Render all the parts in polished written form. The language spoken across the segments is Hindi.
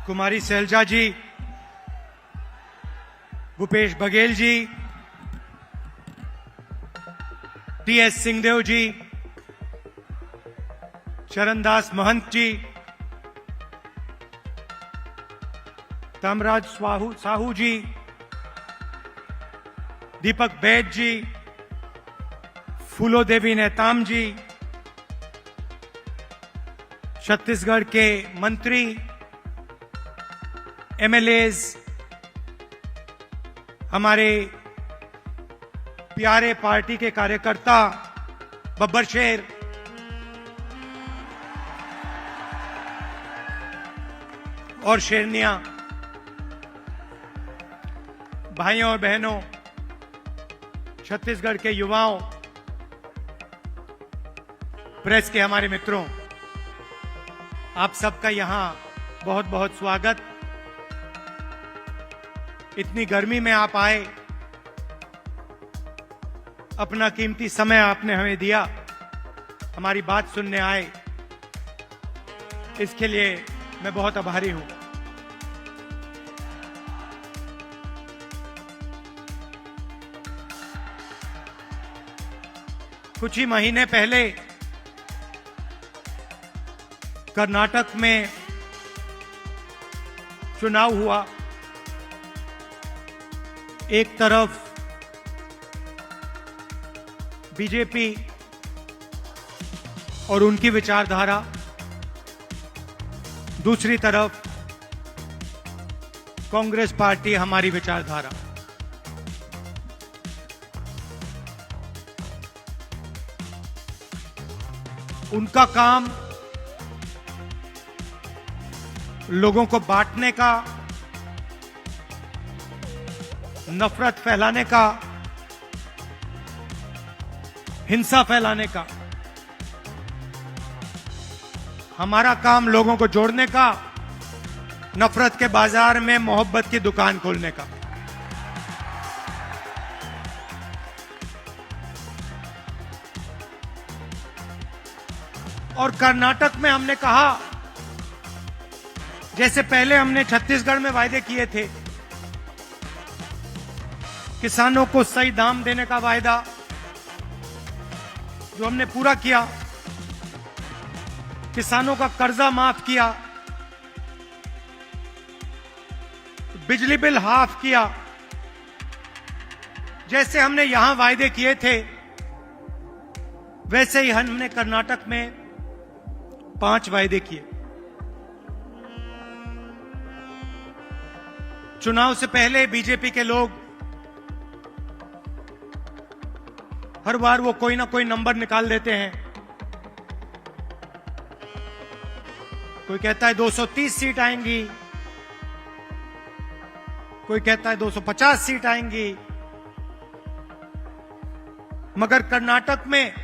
कुमारी सैलजा जी, भूपेश बघेल जी, टीएस सिंहदेव जी, चरणदास महंत जी, तमराज साहू जी, दीपक बैद जी, फूलो देवी नेताम जी, छत्तीसगढ़ के मंत्री, एमएलएज, हमारे प्यारे पार्टी के कार्यकर्ता, बब्बर शेर, और शेरनिया, भाइयों और बहनों, छत्तीसगढ़ के युवाओं, प्रेस के हमारे मित्रों, आप सबका यहां बहुत बहुत स्वागत। इतनी गर्मी में आप आए, अपना कीमती समय आपने हमें दिया, हमारी बात सुनने आए, इसके लिए मैं बहुत आभारी हूं। कुछ ही महीने पहले कर्नाटक में चुनाव हुआ। एक तरफ बीजेपी और उनकी विचारधारा, दूसरी तरफ कांग्रेस पार्टी, हमारी विचारधारा। उनका काम लोगों को बांटने का, नफरत फैलाने का, हिंसा फैलाने का। हमारा काम लोगों को जोड़ने का, नफरत के बाजार में मोहब्बत की दुकान खोलने का। और कर्नाटक में हमने कहा, जैसे पहले हमने छत्तीसगढ़ में वायदे किए थे, किसानों को सही दाम देने का वायदा जो हमने पूरा किया, किसानों का कर्जा माफ किया, बिजली बिल हाफ किया, जैसे हमने यहां वायदे किए थे, वैसे ही हमने कर्नाटक में 5 वायदे किए। चुनाव से पहले बीजेपी के लोग हर बार वो कोई ना कोई नंबर निकाल देते हैं। कोई कहता है 230 सीट आएंगी, कोई कहता है 250 सीट आएंगी, मगर कर्नाटक में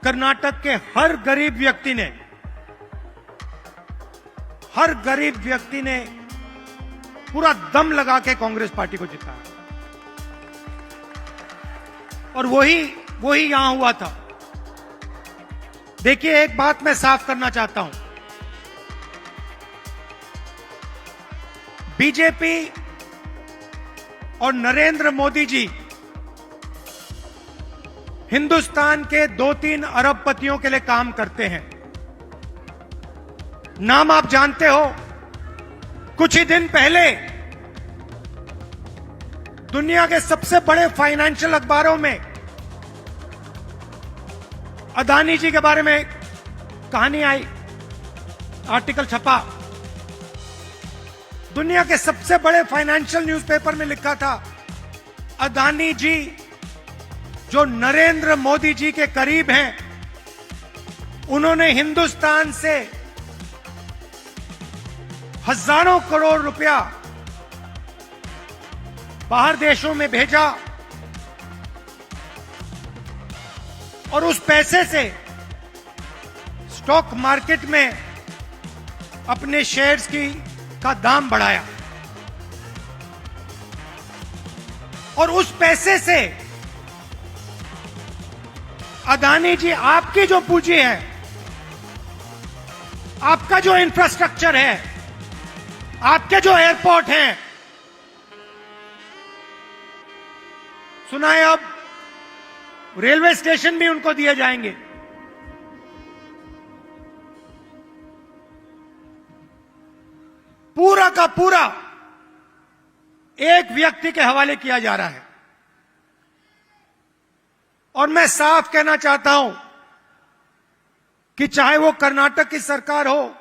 कर्नाटक के हर गरीब व्यक्ति ने पूरा दम लगा के कांग्रेस पार्टी को जिताया। और वही यहां हुआ था। देखिए, एक बात मैं साफ करना चाहता हूं, बीजेपी और नरेंद्र मोदी जी हिंदुस्तान के 2-3 अरबपतियों के लिए काम करते हैं। नाम आप जानते हो। कुछ ही दिन पहले दुनिया के सबसे बड़े फाइनेंशियल अखबारों में अदानी जी के बारे में कहानी आई, आर्टिकल छपा। दुनिया के सबसे बड़े फाइनेंशियल न्यूज़पेपर में लिखा था, अदानी जी जो नरेंद्र मोदी जी के करीब हैं, उन्होंने हिंदुस्तान से हजारों करोड़ रुपया बाहर देशों में भेजा और उस पैसे से स्टॉक मार्केट में अपने शेयर्स का दाम बढ़ाया और उस पैसे से अदानी जी आपकी जो पूंजी है, आपका जो इंफ्रास्ट्रक्चर है, आपके जो एयरपोर्ट हैं, सुना है अब रेलवे स्टेशन भी उनको दिए जाएंगे। पूरा का पूरा एक व्यक्ति के हवाले किया जा रहा है। और मैं साफ कहना चाहता हूं कि चाहे वो कर्नाटक की सरकार हो,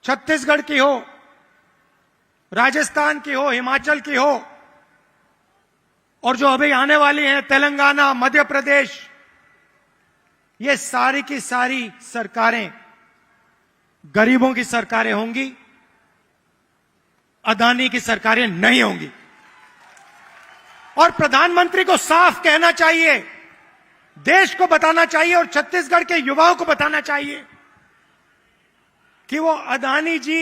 छत्तीसगढ़ की हो, राजस्थान की हो, हिमाचल की हो, और जो अभी आने वाली हैं तेलंगाना, मध्य प्रदेश, ये सारी की सारी सरकारें गरीबों की सरकारें होंगी, अदानी की सरकारें नहीं होंगी। और प्रधानमंत्री को साफ कहना चाहिए, देश को बताना चाहिए और छत्तीसगढ़ के युवाओं को बताना चाहिए कि वो अदानी जी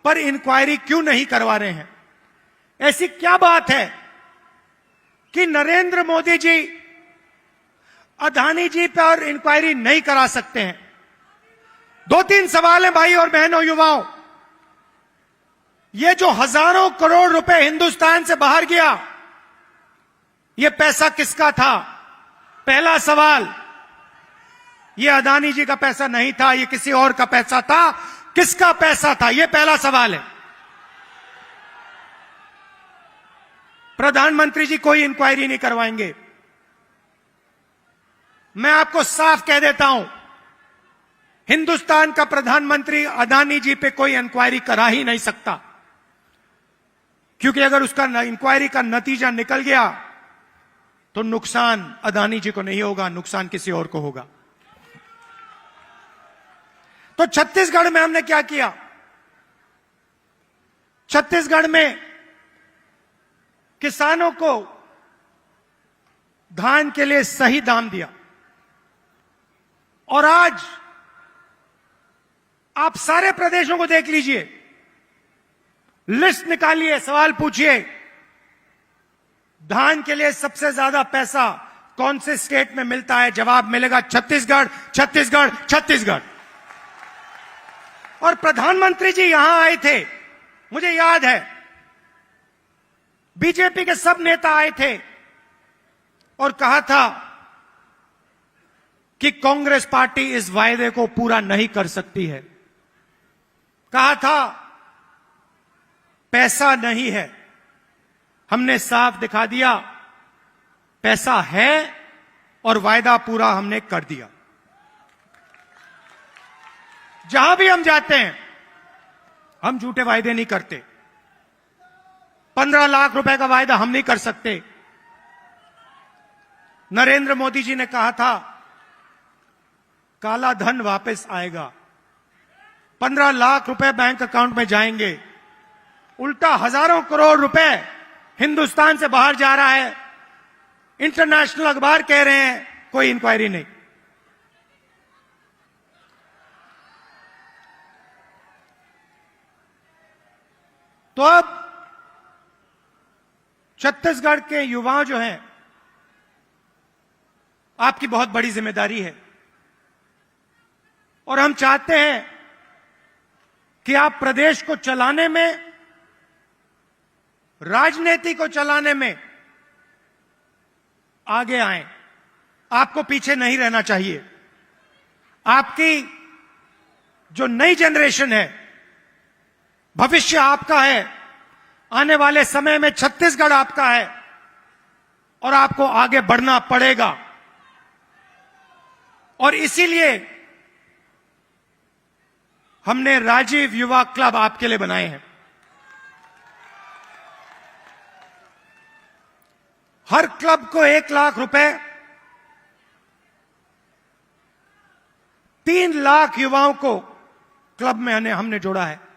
पर इंक्वायरी क्यों नहीं करवा रहे हैं। ऐसी क्या बात है कि नरेंद्र मोदी जी अदानी जी पर इंक्वायरी नहीं करा सकते हैं? दो तीन सवाल हैं भाई और बहनों, युवाओं। ये जो हजारों करोड़ रुपए हिंदुस्तान से बाहर गया, ये पैसा किसका था? पहला सवाल, ये अदानी जी का पैसा नहीं था, ये किसी और का पैसा था। किसका पैसा था? ये पहला सवाल है। प्रधानमंत्री जी कोई इंक्वायरी नहीं करवाएंगे। मैं आपको साफ कह देता हूं, हिंदुस्तान का प्रधानमंत्री अदानी जी पे कोई इंक्वायरी करा ही नहीं सकता, क्योंकि अगर उसका इंक्वायरी का नतीजा निकल गया तो नुकसान अदानी जी को नहीं होगा, नुकसान किसी और को होगा। तो छत्तीसगढ़ में हमने क्या किया? छत्तीसगढ़ में किसानों को धान के लिए सही दाम दिया। और आज आप सारे प्रदेशों को देख लीजिए, लिस्ट निकालिए, सवाल पूछिए, धान के लिए सबसे ज्यादा पैसा कौन से स्टेट में मिलता है? जवाब मिलेगा छत्तीसगढ़, छत्तीसगढ़, छत्तीसगढ़। और प्रधानमंत्री जी यहां आए थे, मुझे याद है, बीजेपी के सब नेता आए थे और कहा था कि कांग्रेस पार्टी इस वायदे को पूरा नहीं कर सकती है। कहा था पैसा नहीं है। हमने साफ दिखा दिया, पैसा है और वायदा पूरा हमने कर दिया। जहां भी हम जाते हैं, हम झूठे वायदे नहीं करते। 15 लाख रुपए का वायदा हम नहीं कर सकते। नरेंद्र मोदी जी ने कहा था काला धन वापस आएगा, 15 लाख रुपए बैंक अकाउंट में जाएंगे। उल्टा हजारों करोड़ रुपए हिंदुस्तान से बाहर जा रहा है। इंटरनेशनल अखबार कह रहे हैं कोई इंक्वायरी नहीं। तो अब छत्तीसगढ़ के युवा जो हैं, आपकी बहुत बड़ी जिम्मेदारी है और हम चाहते हैं कि आप प्रदेश को चलाने में, राजनीति को चलाने में आगे आएं। आपको पीछे नहीं रहना चाहिए। आपकी जो नई जनरेशन है, भविष्य आपका है। आने वाले समय में छत्तीसगढ़ आपका है और आपको आगे बढ़ना पड़ेगा। और इसीलिए हमने राजीव युवा क्लब आपके लिए बनाए हैं। हर क्लब को 1 लाख रुपए, 3 लाख युवाओं को क्लब में हमने जोड़ा है।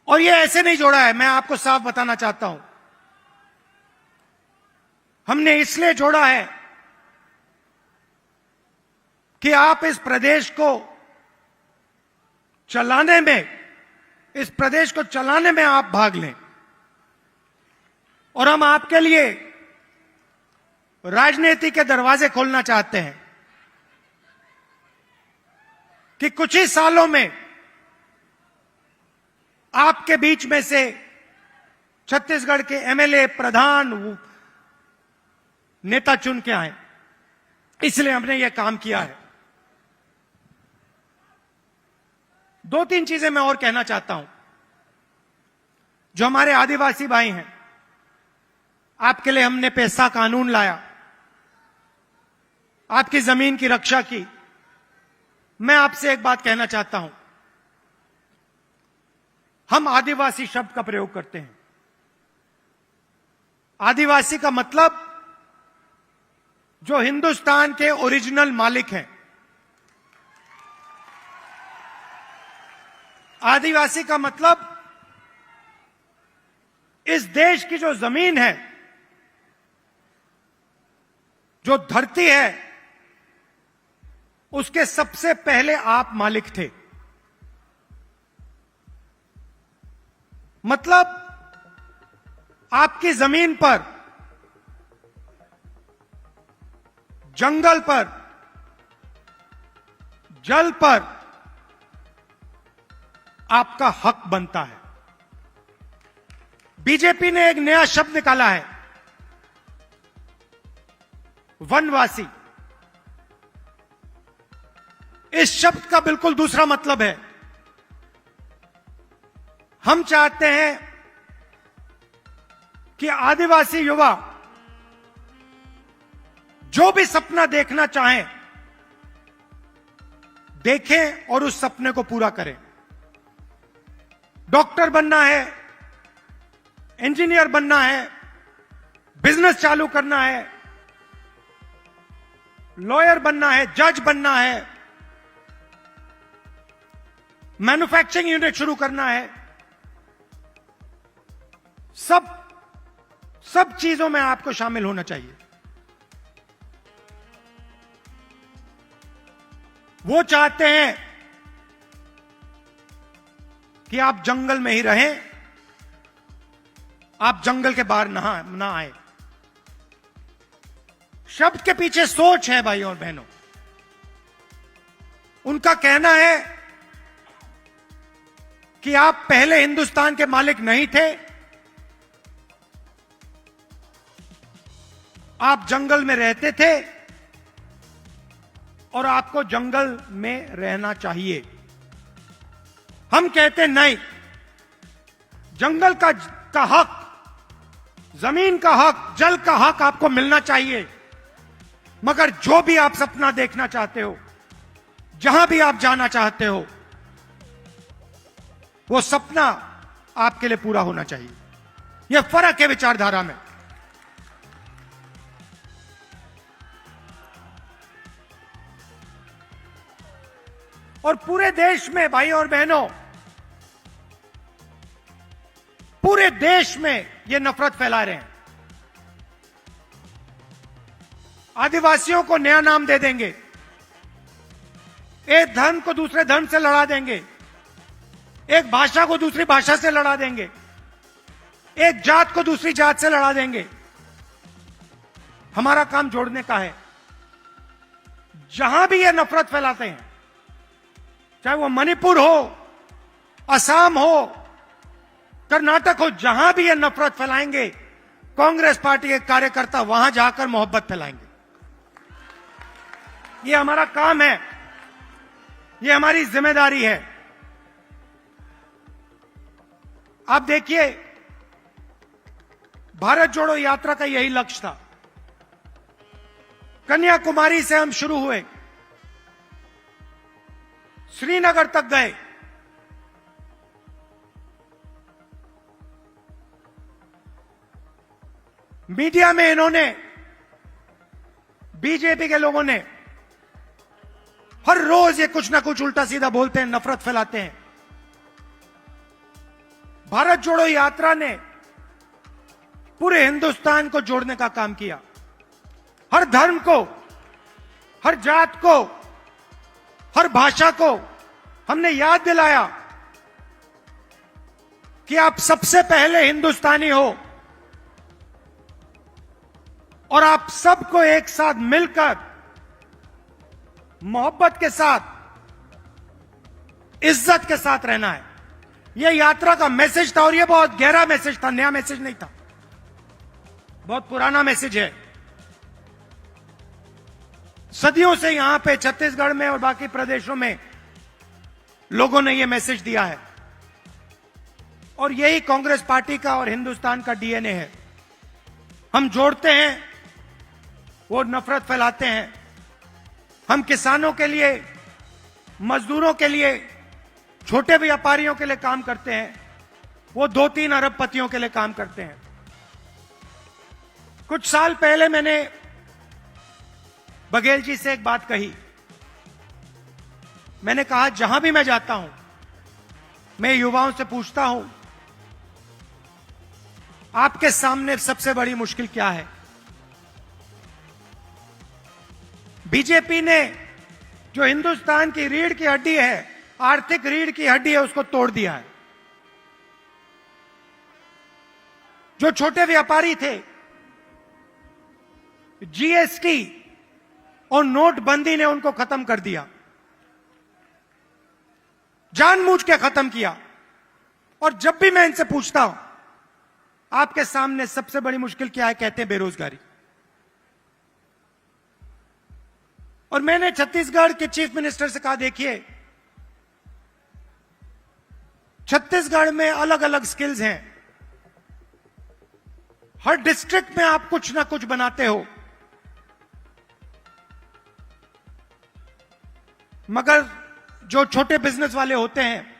और ये ऐसे नहीं जोड़ा है, मैं आपको साफ बताना चाहता हूं। हमने इसलिए जोड़ा है कि आप इस प्रदेश को चलाने में आप भाग लें। और हम आपके लिए राजनीति के दरवाजे खोलना चाहते हैं कि कुछ ही सालों में आपके बीच में से छत्तीसगढ़ के एमएलए, प्रधान, नेता चुन के आए, इसलिए हमने यह काम किया है। दो तीन चीजें मैं और कहना चाहता हूं। जो हमारे आदिवासी भाई हैं, आपके लिए हमने पैसा कानून लाया, आपकी जमीन की रक्षा की। मैं आपसे एक बात कहना चाहता हूं, हम आदिवासी शब्द का प्रयोग करते हैं। आदिवासी का मतलब जो हिंदुस्तान के ओरिजिनल मालिक हैं। आदिवासी का मतलब इस देश की जो जमीन है, जो धरती है, उसके सबसे पहले आप मालिक थे। मतलब आपकी जमीन पर, जंगल पर, जल पर आपका हक बनता है। बीजेपी ने एक नया शब्द निकाला है, वनवासी। इस शब्द का बिल्कुल दूसरा मतलब है। हम चाहते हैं कि आदिवासी युवा जो भी सपना देखना चाहें, देखें और उस सपने को पूरा करें। डॉक्टर बनना है, इंजीनियर बनना है, बिजनेस चालू करना है, लॉयर बनना है, जज बनना है, मैन्युफैक्चरिंग यूनिट शुरू करना है, सब चीजों में आपको शामिल होना चाहिए। वो चाहते हैं कि आप जंगल में ही रहें, आप जंगल के बाहर ना आए। शब्द के पीछे सोच है भाई और बहनों। उनका कहना है कि आप पहले हिंदुस्तान के मालिक नहीं थे, आप जंगल में रहते थे और आपको जंगल में रहना चाहिए। हम कहते नहीं, जंगल का हक, जमीन का हक, जल का हक आपको मिलना चाहिए। मगर जो भी आप सपना देखना चाहते हो, जहां भी आप जाना चाहते हो, वो सपना आपके लिए पूरा होना चाहिए। यह फर्क है विचारधारा में। और पूरे देश में भाई और बहनों, पूरे देश में ये नफरत फैला रहे हैं। आदिवासियों को नया नाम दे देंगे, एक धर्म को दूसरे धर्म से लड़ा देंगे, एक भाषा को दूसरी भाषा से लड़ा देंगे, एक जात को दूसरी जात से लड़ा देंगे। हमारा काम जोड़ने का है। जहां भी ये नफरत फैलाते हैं, चाहे वो मणिपुर हो, असम हो, कर्नाटक हो, जहां भी ये नफरत फैलाएंगे, कांग्रेस पार्टी के कार्यकर्ता वहां जाकर मोहब्बत फैलाएंगे। ये हमारा काम है, ये हमारी जिम्मेदारी है। आप देखिए, भारत जोड़ो यात्रा का यही लक्ष्य था। कन्याकुमारी से हम शुरू हुए, श्रीनगर तक गए, मीडिया में इन्होंने, बीजेपी के लोगों ने हर रोज ये कुछ ना कुछ उल्टा सीधा बोलते हैं, नफरत फैलाते हैं। भारत जोड़ो यात्रा ने पूरे हिंदुस्तान को जोड़ने का काम किया। हर धर्म को, हर जात को, हर भाषा को हमने याद दिलाया कि आप सबसे पहले हिंदुस्तानी हो और आप सबको एक साथ मिलकर, मोहब्बत के साथ, इज्जत के साथ रहना है। यह यात्रा का मैसेज था और यह बहुत गहरा मैसेज था, नया मैसेज नहीं था, बहुत पुराना मैसेज है। सदियों से यहां पे छत्तीसगढ़ में और बाकी प्रदेशों में लोगों ने यह मैसेज दिया है और यही कांग्रेस पार्टी का और हिंदुस्तान का डीएनए है। हम जोड़ते हैं, वो नफरत फैलाते हैं। हम किसानों के लिए, मजदूरों के लिए, छोटे व्यापारियों के लिए काम करते हैं, वो 2-3 अरबपतियों के लिए काम करते हैं। कुछ साल पहले मैंने बघेल जी से एक बात कही। मैंने कहा, जहां भी मैं जाता हूं, मैं युवाओं से पूछता हूं, आपके सामने सबसे बड़ी मुश्किल क्या है? बीजेपी ने जो हिंदुस्तान की रीढ़ की हड्डी है, आर्थिक रीढ़ की हड्डी है, उसको तोड़ दिया है। जो छोटे व्यापारी थे, जीएसटी और नोटबंदी ने उनको खत्म कर दिया, जानबूझ के खत्म किया। और जब भी मैं इनसे पूछता हूं, आपके सामने सबसे बड़ी मुश्किल क्या है, कहते हैं बेरोजगारी। और मैंने छत्तीसगढ़ के चीफ मिनिस्टर से कहा, देखिए, छत्तीसगढ़ में अलग अलग स्किल्स हैं, हर डिस्ट्रिक्ट में आप कुछ ना कुछ बनाते हो, मगर जो छोटे बिजनेस वाले होते हैं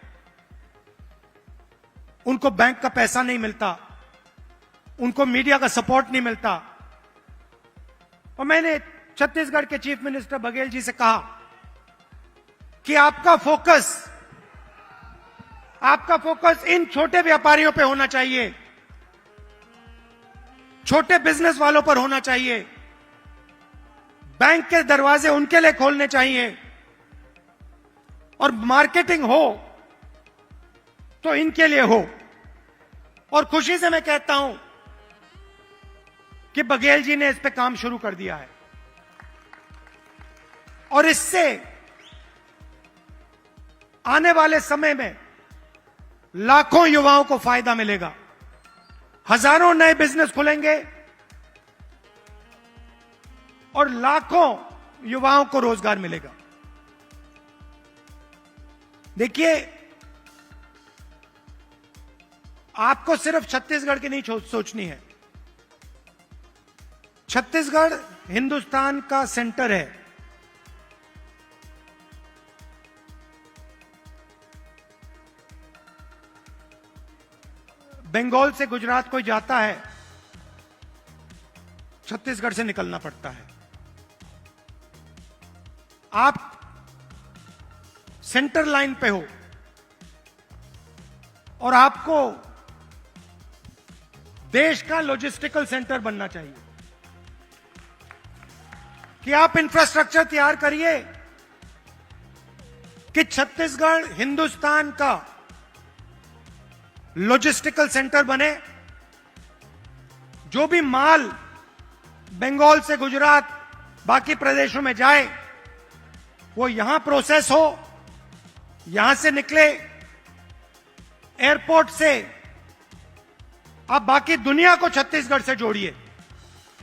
उनको बैंक का पैसा नहीं मिलता, उनको मीडिया का सपोर्ट नहीं मिलता। और मैंने छत्तीसगढ़ के चीफ मिनिस्टर बघेल जी से कहा कि आपका फोकस इन छोटे व्यापारियों पे होना चाहिए, छोटे बिजनेस वालों पर होना चाहिए, बैंक के दरवाजे उनके लिए खोलने चाहिए, और मार्केटिंग हो तो इनके लिए हो। और खुशी से मैं कहता हूं कि बघेल जी ने इस पे काम शुरू कर दिया है और इससे आने वाले समय में लाखों युवाओं को फायदा मिलेगा, हजारों नए बिजनेस खुलेंगे और लाखों युवाओं को रोजगार मिलेगा। देखिए, आपको सिर्फ छत्तीसगढ़ की नहीं सोचनी है। छत्तीसगढ़ हिंदुस्तान का सेंटर है। बंगाल से गुजरात कोई जाता है, छत्तीसगढ़ से निकलना पड़ता है। आप सेंटर लाइन पे हो और आपको देश का लॉजिस्टिकल सेंटर बनना चाहिए कि आप इंफ्रास्ट्रक्चर तैयार करिए कि छत्तीसगढ़ हिंदुस्तान का लॉजिस्टिकल सेंटर बने। जो भी माल बंगाल से गुजरात बाकी प्रदेशों में जाए वो यहां प्रोसेस हो, यहां से निकले, एयरपोर्ट से आप बाकी दुनिया को छत्तीसगढ़ से जोड़िए,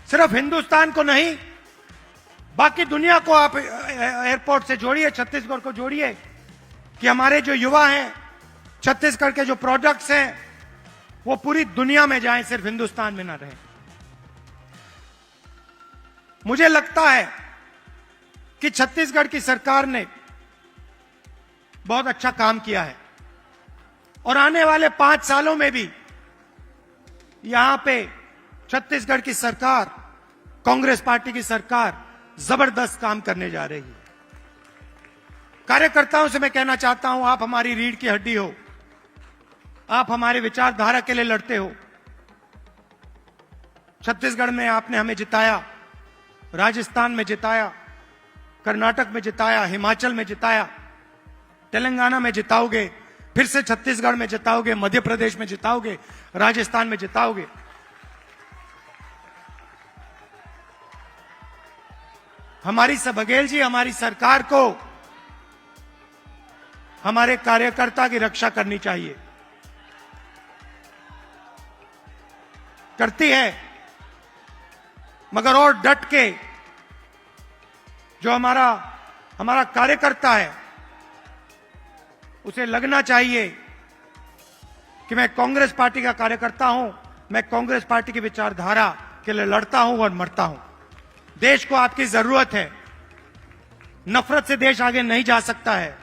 सिर्फ हिंदुस्तान को नहीं, बाकी दुनिया को आप एयरपोर्ट से जोड़िए, छत्तीसगढ़ को जोड़िए कि हमारे जो युवा हैं, छत्तीसगढ़ के जो प्रोडक्ट्स हैं वो पूरी दुनिया में जाएं, सिर्फ हिंदुस्तान में ना रहें। मुझे लगता है कि छत्तीसगढ़ की सरकार ने बहुत अच्छा काम किया है और आने वाले 5 सालों में भी यहां पे छत्तीसगढ़ की सरकार, कांग्रेस पार्टी की सरकार जबरदस्त काम करने जा रही है। कार्यकर्ताओं से मैं कहना चाहता हूं, आप हमारी रीढ़ की हड्डी हो, आप हमारे विचारधारा के लिए लड़ते हो। छत्तीसगढ़ में आपने हमें जिताया, राजस्थान में जिताया, कर्नाटक में जिताया, हिमाचल में जिताया, तेलंगाना में जिताओगे, फिर से छत्तीसगढ़ में जिताओगे, मध्य प्रदेश में जिताओगे, राजस्थान में जिताओगे। हमारी बघेल जी, हमारी सरकार को हमारे कार्यकर्ता की रक्षा करनी चाहिए। करती है, मगर और डट के जो हमारा कार्यकर्ता है उसे लगना चाहिए कि मैं कांग्रेस पार्टी का कार्यकर्ता हूं, मैं कांग्रेस पार्टी की विचारधारा के लिए लड़ता हूं और मरता हूं। देश को आपकी जरूरत है। नफरत से देश आगे नहीं जा सकता है,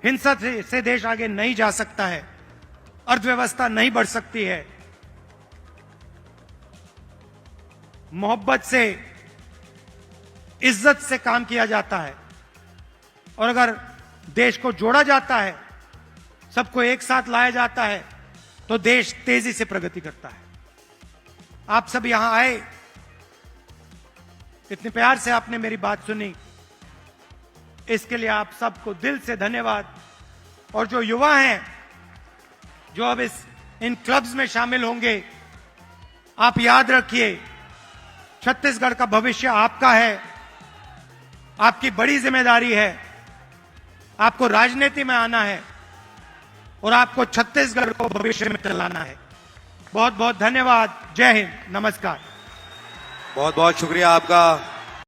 हिंसा से देश आगे नहीं जा सकता है, अर्थव्यवस्था नहीं बढ़ सकती है। मोहब्बत से, इज्जत से काम किया जाता है और अगर देश को जोड़ा जाता है, सबको एक साथ लाया जाता है, तो देश तेजी से प्रगति करता है। आप सब यहां आए, इतने प्यार से आपने मेरी बात सुनी, इसके लिए आप सबको दिल से धन्यवाद। और जो युवा हैं जो अब इन क्लब्स में शामिल होंगे, आप याद रखिए छत्तीसगढ़ का भविष्य आपका है, आपकी बड़ी जिम्मेदारी है। आपको राजनीति में आना है और आपको छत्तीसगढ़ को भविष्य में चलाना है। बहुत बहुत धन्यवाद। जय हिंद, नमस्कार। बहुत बहुत शुक्रिया आपका।